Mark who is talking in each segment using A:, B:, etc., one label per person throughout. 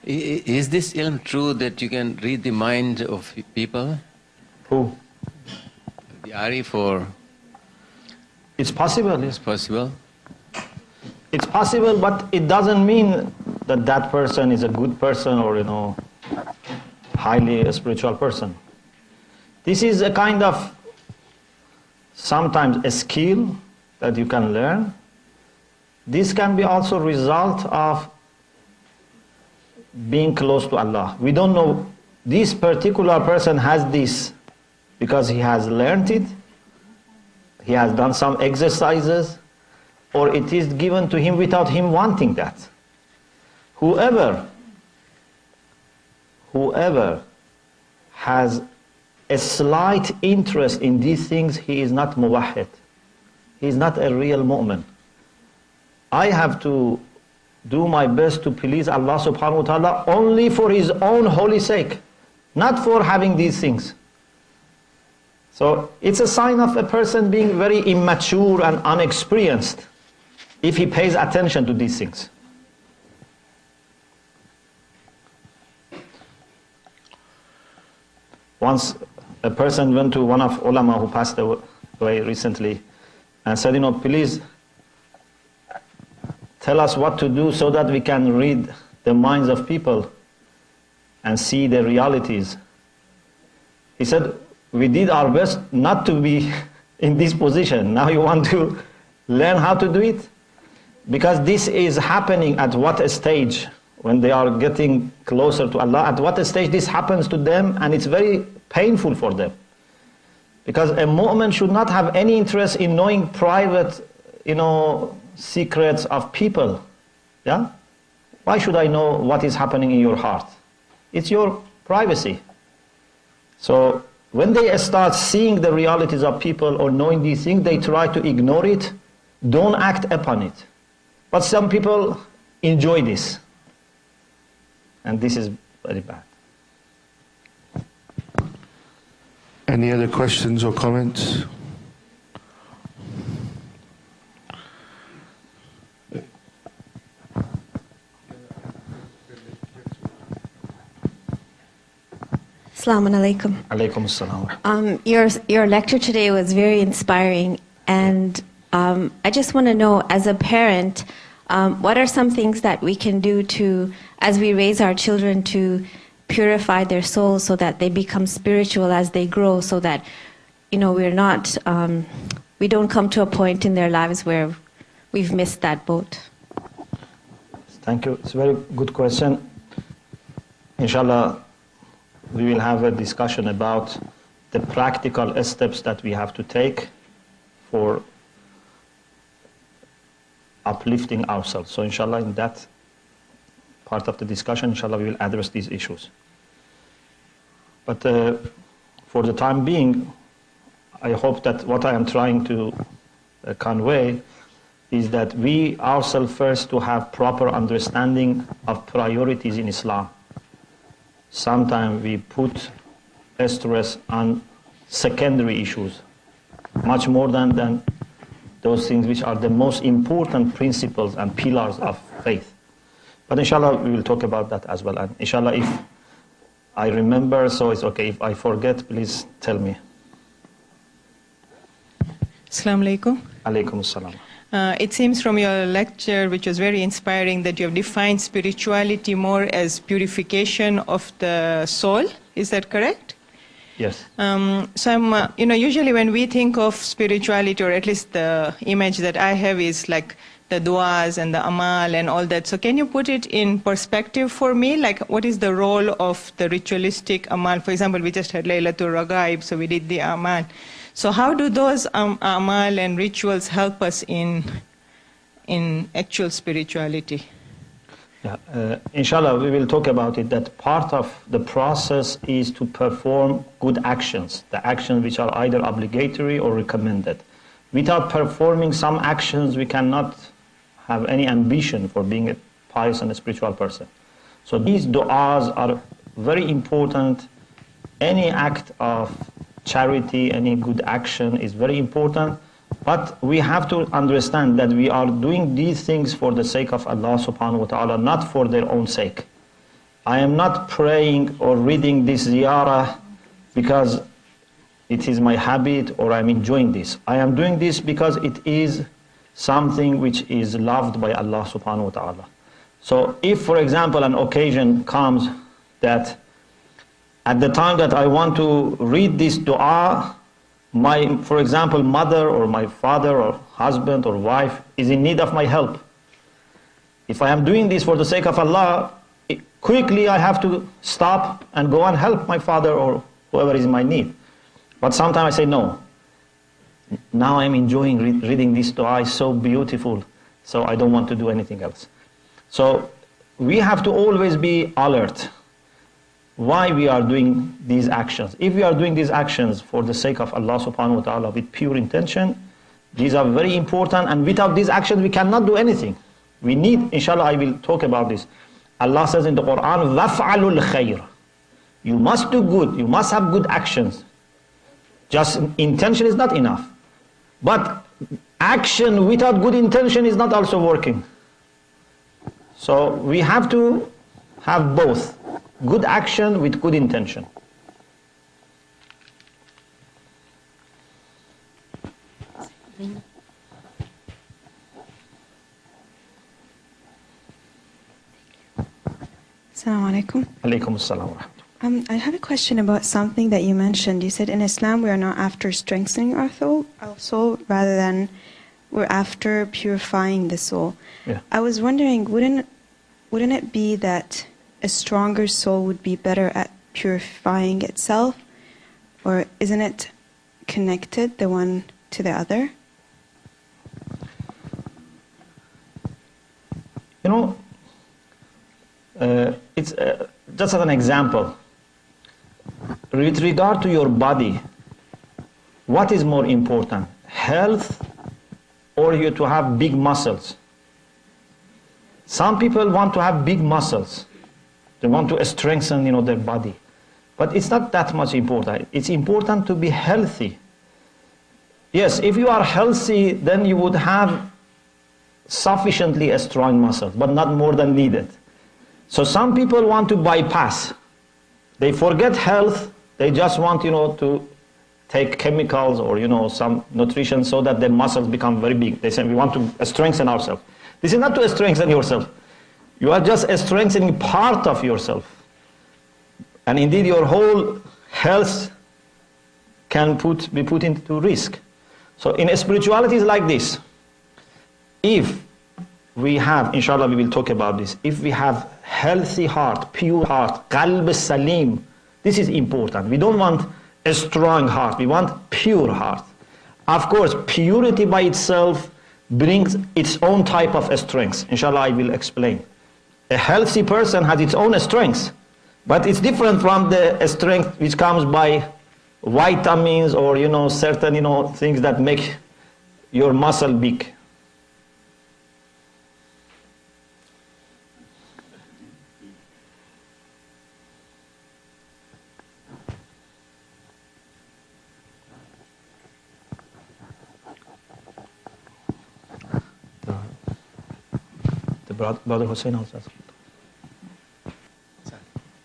A: Is this ilm true that you can read the mind of people?
B: Who?
A: The Arif, or?
B: It's possible.
A: It's possible.
B: It's possible, but it doesn't mean that that person is a good person or, highly a spiritual person. This is a kind of, sometimes a skill that you can learn. This can be also a result of being close to Allah. We don't know this particular person has this because he has learned it, he has done some exercises, or it is given to him without him wanting that. Whoever has a slight interest in these things, he is not muwahhid. He is not a real mu'min. I have to do my best to please Allah subhanahu wa ta'ala only for His own holy sake, not for having these things. So it's a sign of a person being very immature and unexperienced if he pays attention to these things. Once a person went to one of ulama who passed away recently and said, please tell us what to do so that we can read the minds of people and see the realities. He said, we did our best not to be in this position. Now you want to learn how to do it? Because this is happening at what stage? When they are getting closer to Allah, at what stage this happens to them, and it's very painful for them. Because a mu'min should not have any interest in knowing private, secrets of people. Yeah? Why should I know what is happening in your heart? It's your privacy. So when they start seeing the realities of people or knowing these things, they try to ignore it, don't act upon it. But some people enjoy this. And this is very bad.
C: Any other questions or comments?
D: Assalamu alaikum.
B: Alaikum assalam.
D: Your lecture today was very inspiring, and I just want to know, as a parent, what are some things that we can do to, as we raise our children, to purify their souls so that they become spiritual as they grow, so that we're not, we don't come to a point in their lives where we've missed that boat.
B: Thank you. It's a very good question. Inshallah, we will have a discussion about the practical steps that we have to take for uplifting ourselves. So inshallah, in that part of the discussion, inshallah, we will address these issues. But for the time being, I hope that what I am trying to convey is that we ourselves first to have proper understanding of priorities in Islam. Sometimes we put stress on secondary issues, much more than those things which are the most important principles and pillars of faith. But inshallah, we will talk about that as well. And inshallah, if I remember, so it's okay. If I forget, please tell me.
E: Assalamu alaikum.
B: Alaikum assalam.
E: It seems from your lecture, which was very inspiring, that you have defined spirituality more as purification of the soul. Is that correct?
B: Yes.
E: So I'm, usually when we think of spirituality, or at least the image that I have is like the du'as and the amal and all that. So can you put it in perspective for me? Like, what is the role of the ritualistic amal? For example, we just had Laylatul Raghaib, so we did the amal. So how do those amal and rituals help us in actual spirituality?
B: Yeah, inshallah, we will talk about it, that part of the process is to perform good actions, the actions which are either obligatory or recommended. Without performing some actions, we cannot have any ambition for being a pious and a spiritual person. So these du'as are very important. Any act of charity, any good action is very important, but we have to understand that we are doing these things for the sake of Allah subhanahu wa ta'ala, not for their own sake. I am not praying or reading this ziyarah because it is my habit or I'm enjoying this. I am doing this because it is something which is loved by Allah subhanahu wa ta'ala. So if, for example, an occasion comes that at the time that I want to read this dua, my, for example, mother or my father or husband or wife is in need of my help. If I am doing this for the sake of Allah, quickly I have to stop and go and help my father or whoever is in my need. But sometimes I say, no, now I'm enjoying reading this dua, it's so beautiful, so I don't want to do anything else. So we have to always be alert why we are doing these actions. If we are doing these actions for the sake of Allah subhanahu wa ta'ala with pure intention, these are very important, and without these actions we cannot do anything. We need, inshallah I will talk about this. Allah says in the Quran, وَفْعَلُوا الْخَيْرِ. You must do good, you must have good actions. Just intention is not enough. But action without good intention is not also working. So we have to have both. Good action with good intention.
F: Assalamu alaikum.
B: Alaikum assalam wa rahmatullah.
F: I have a question about something that you mentioned. You said in Islam we are not after strengthening our soul rather than we're after purifying the soul.
B: Yeah.
F: I was wondering, wouldn't it be that a stronger soul would be better at purifying itself? Or isn't it connected, the one to the other?
B: You know, it's just as an example. With regard to your body, what is more important? Health or you to have big muscles? Some people want to have big muscles. They want to strengthen, their body. But it's not that much important. It's important to be healthy. Yes, if you are healthy, then you would have sufficiently a strong muscle, but not more than needed. So some people want to bypass. They forget health. They just want, to take chemicals or, some nutrition so that their muscles become very big. They say, we want to strengthen ourselves. This is not to strengthen yourself. You are just strengthening part of yourself. And indeed, your whole health can be put into risk. So in spirituality is like this. If we have, inshallah we will talk about this, if we have healthy heart, pure heart, qalb salim, this is important. We don't want a strong heart, we want pure heart. Of course, purity by itself brings its own type of strength. Inshallah I will explain. A healthy person has its own strength, but it's different from the strength which comes by vitamins or certain things that make your muscle big. Brother Hussein also.
G: I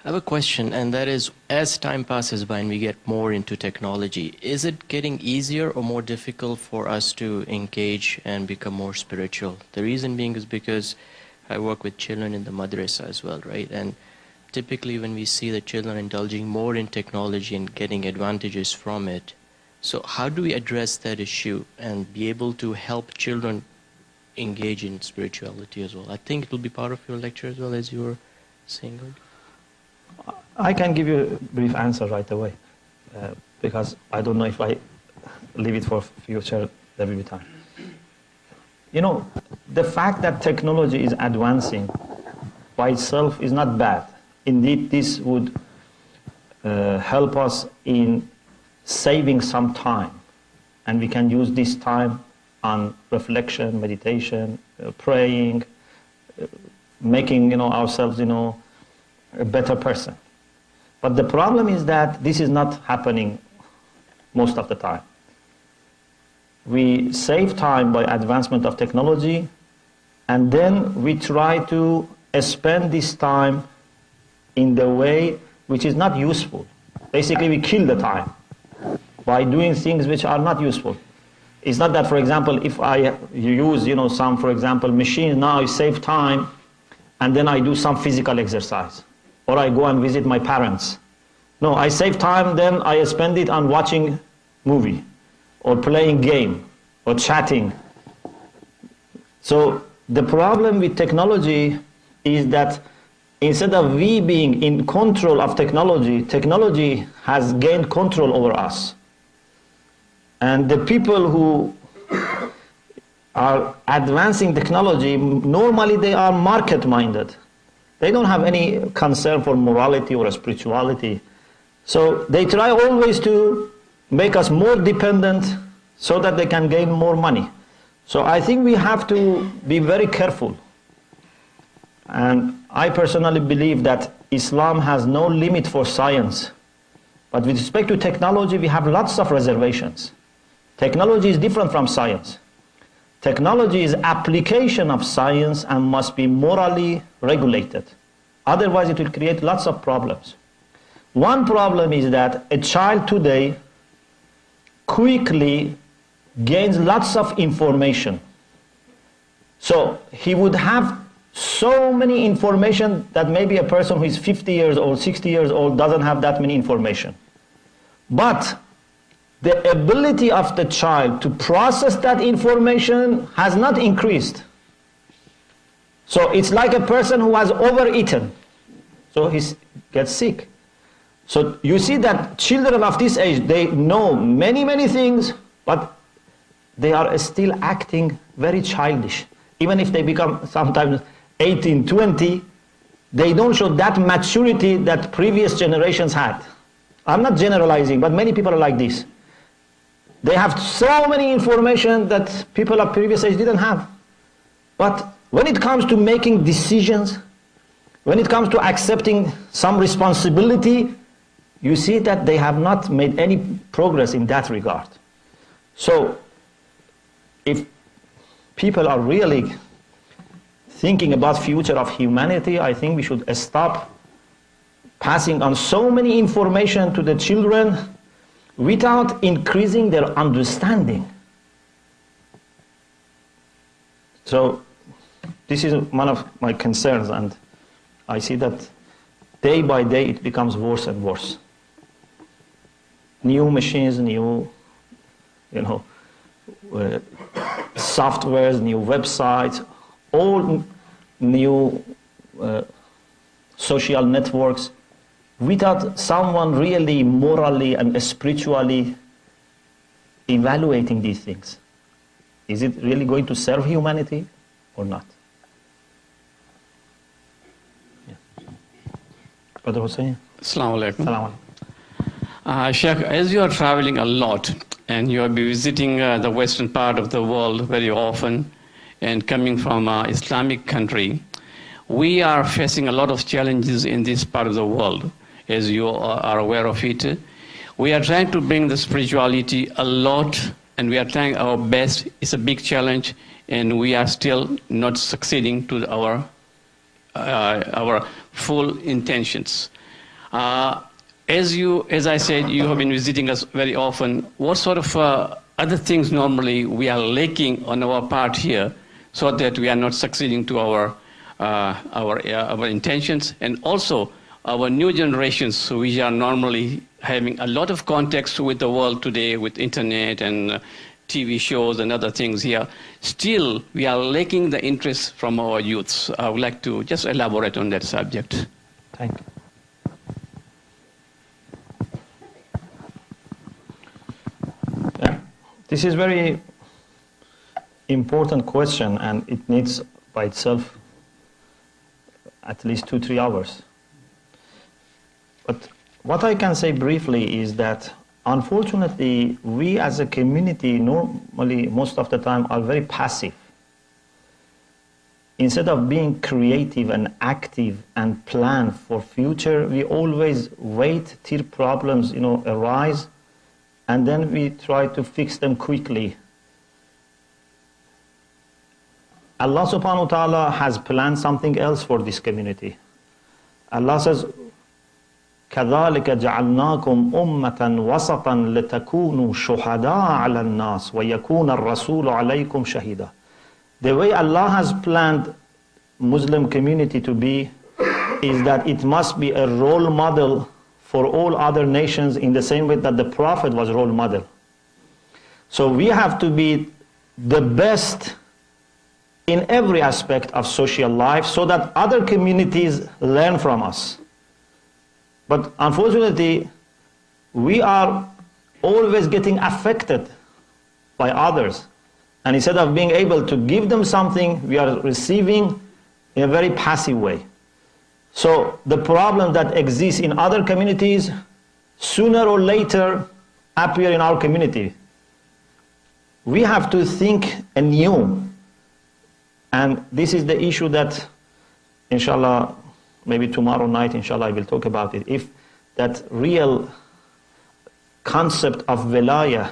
G: have a question, and that is, as time passes by and we get more into technology, is it getting easier or more difficult for us to engage and become more spiritual? The reason being is because I work with children in the madrasa as well, right? And typically when we see the children indulging more in technology and getting advantages from it, so how do we address that issue and be able to help children engage in spirituality as well? I think it will be part of your lecture as well, as you were saying.
B: I can give you a brief answer right away, because I don't know if I leave it for future, there will be time. The fact that technology is advancing by itself is not bad. Indeed, this would help us in saving some time, and we can use this time on reflection, meditation, praying, making ourselves a better person. But the problem is that this is not happening most of the time. We save time by advancement of technology, and then we try to spend this time in the way which is not useful. Basically, we kill the time by doing things which are not useful. It's not that, for example, if I use, some, for example, machine, now I save time, and then I do some physical exercise, or I go and visit my parents. No, I save time, then I spend it on watching movie, or playing game, or chatting. So the problem with technology is that instead of we being in control of technology, technology has gained control over us. And the people who are advancing technology, normally they are market-minded. They don't have any concern for morality or spirituality. So they try always to make us more dependent so that they can gain more money. So I think we have to be very careful. And I personally believe that Islam has no limit for science. But with respect to technology, we have lots of reservations. Technology is different from science. Technology is application of science and must be morally regulated. Otherwise, it will create lots of problems. One problem is that a child today quickly gains lots of information. So he would have so many information that maybe a person who is 50 years old, 60 years old doesn't have that many information. But the ability of the child to process that information has not increased. So it's like a person who has overeaten. So he gets sick. So you see that children of this age, they know many, many things, but they are still acting very childish. Even if they become sometimes 18, 20, they don't show that maturity that previous generations had. I'm not generalizing, but many people are like this. They have so many information that people of previous age didn't have. But when it comes to making decisions, when it comes to accepting some responsibility, you see that they have not made any progress in that regard. So, if people are really thinking about future of humanity, I think we should stop passing on so many information to the children without increasing their understanding. So this is one of my concerns, and I see that day by day it becomes worse and worse. New machines, new, softwares, new websites, all new social networks, without someone really morally and spiritually evaluating these things. Is it really going to serve humanity or not? Yeah. Brother Hussein?
H: Assalamu alaikum.
B: Assalamu alaikum.
H: Sheikh, as you are traveling a lot and you are visiting the western part of the world very often and coming from an Islamic country, we are facing a lot of challenges in this part of the world, as you are aware of it. We are trying to bring the spirituality a lot, and we are trying our best. It's a big challenge, and we are still not succeeding to our full intentions. As I said, you have been visiting us very often. What sort of other things normally we are lacking on our part here, so that we are not succeeding to our intentions, and also our new generations, which are normally having a lot of context with the world today, with internet and TV shows and other things here. Still, we are lacking the interest from our youths. I would like to just elaborate on that subject.
B: Thank you. Yeah. This is very important question, and it needs by itself at least 2-3 hours. But what I can say briefly is that unfortunately we as a community normally most of the time are very passive. Instead of being creative and active and plan for future, we always wait till problems arise, and then we try to fix them quickly. Allah subhanahu wa ta'ala has planned something else for this community. Allah says, كَذَلِكَ جَعَلْنَاكُمْ أُمَّةً وَسَطًا لِتَكُونُوا شُهَدَاءَ عَلَى النَّاسِ وَيَكُونَ الرَّسُولُ عَلَيْكُمْ شَهِيدًا. The way Allah has planned Muslim community to be is that it must be a role model for all other nations in the same way that the Prophet was role model. So we have to be the best in every aspect of social life so that other communities learn from us. But unfortunately, we are always getting affected by others. And instead of being able to give them something, we are receiving in a very passive way. So the problem that exists in other communities, sooner or later, appear in our community. We have to think anew. And this is the issue that, inshallah, maybe tomorrow night, inshallah, I will talk about it. If that real concept of wilaya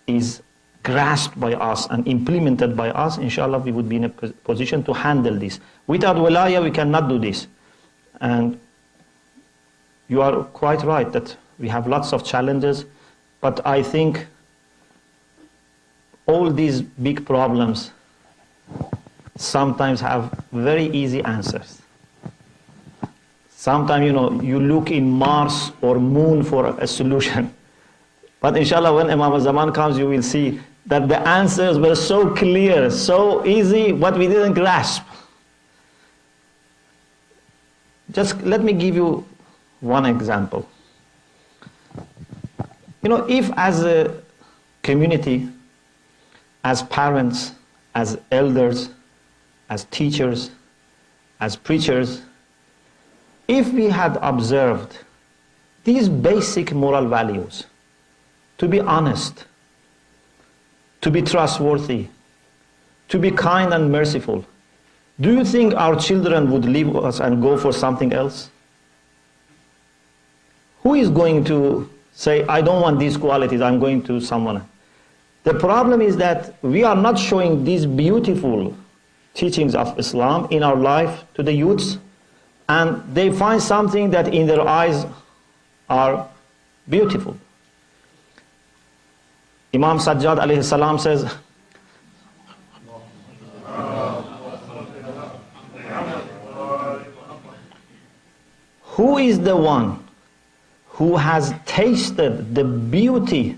B: is grasped by us and implemented by us, inshallah, we would be in a position to handle this. Without wilaya, we cannot do this. And you are quite right that we have lots of challenges, but I think all these big problems sometimes have very easy answers. Sometimes, you look in Mars or Moon for a solution. But inshallah, when Imam al-Zaman comes, you will see that the answers were so clear, so easy, but we didn't grasp. Just let me give you one example. If as a community, as parents, as elders, as teachers, as preachers, if we had observed these basic moral values, to be honest, to be trustworthy, to be kind and merciful, do you think our children would leave us and go for something else? Who is going to say, I don't want these qualities, I'm going to someone else? The problem is that we are not showing these beautiful teachings of Islam in our life to the youths, and they find something that in their eyes are beautiful. Imam Sajjad alayhi salam says, who is the one who has tasted the beauty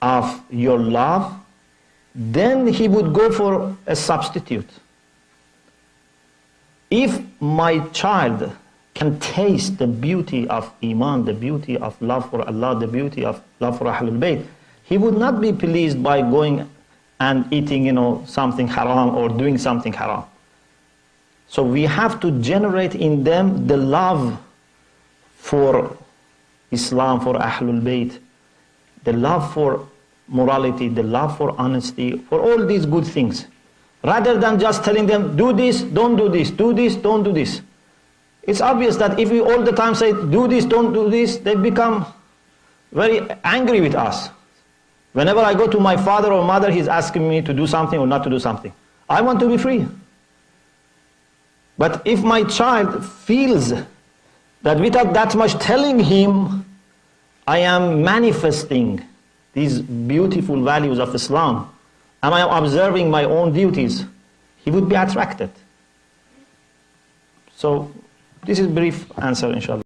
B: of your love, then he would go for a substitute. If my child can taste the beauty of Iman, the beauty of love for Allah, the beauty of love for Ahlul Bayt, he would not be pleased by going and eating, something haram or doing something haram. So we have to generate in them the love for Islam, for Ahlul Bayt, the love for morality, the love for honesty, for all these good things. Rather than just telling them, do this, don't do this, do this, don't do this. It's obvious that if we all the time say, do this, don't do this, they become very angry with us. Whenever I go to my father or mother, he's asking me to do something or not to do something. I want to be free. But if my child feels that without that much telling him, I am manifesting these beautiful values of Islam, and I am observing my own duties, he would be attracted. So, this is a brief answer, inshallah.